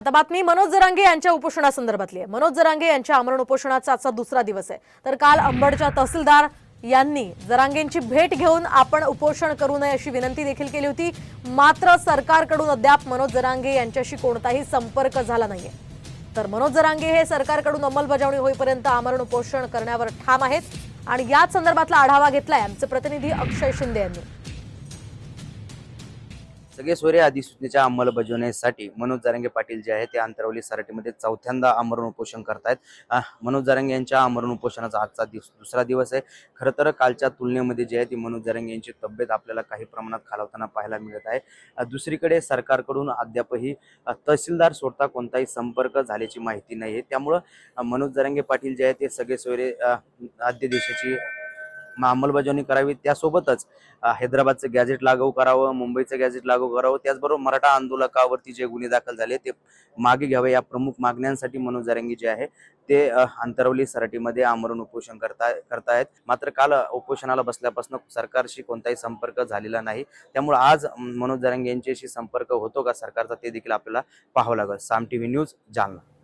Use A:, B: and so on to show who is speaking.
A: आता बातमी मनोज जरांगे यांच्या उपोषणासंदर्भातली आहे। मनोज जरांगे यांच्या आमरण उपोषणाचा आजचा दुसरा दिवस आहे। तर काल अंबडच्या तहसीलदार यांनी जरांगेंची भेट घेऊन आपण उपोषण करू नये अशी विनंती देखील केली होती। मात्र सरकारकडून अद्याप मनोज जरांगे यांच्याशी कोणताही संपर्क झाला नाहीये। तर मनोज जरांगे हे सरकारकडून अंमलबजावणी होईपर्यंत आमरण उपोषण करण्यावर ठाम आहेत आणि याच संदर्भातला आढावा घेतलाय आमचे प्रतिनिधी अक्षय शिंदे यांनी।
B: सगळे सोयरे अधिसूचनेच्या अंमलबजावणीसाठी मनोज जरांगे पाटील जे आहे ते अंतरवली सराटीमध्ये चौथ्यांदा आमरण उपोषण करतायत। मनोज जरांगे यांच्या आमरण उपोषणाचा आजचा दुसरा दिवस आहे। खरं तर कालच्या तुलनेमध्ये जे आहे ती मनोज जरांगे यांची तब्येत आपल्याला काही प्रमाणात खालावताना पाहायला मिळत आहे। दुसरीकडे सरकारकडून अद्यापही तहसीलदार सोडता कोणताही संपर्क झाल्याची माहिती नाही आहे। त्यामुळं मनोज जरांगे पाटील जे आहे ते सगळे सोयरे अध्यादेशाची अंमलबजावणी करावी, त्यासोबतच हैदराबादचं गॅझेट लागू करावं, मुंबईचं गॅझेट लागू करावं, त्याचबरोबर मराठा आंदोलकावरती जे गुन्हे दाखल झाले ते मागे घ्यावे, या प्रमुख मागण्यांसाठी मनोज जरांगे जे आहे ते अंतरवली सराटीमध्ये आमरण उपोषण करतायत। मात्र काल उपोषणाला बसल्यापासून सरकारशी कोणताही संपर्क झालेला नाही। त्यामुळे आज मनोज जरांगे यांच्याशी संपर्क होतो का सरकारचा ते देखील आपल्याला पाहावं लागेल। साम टीव्ही न्यूज, जालना।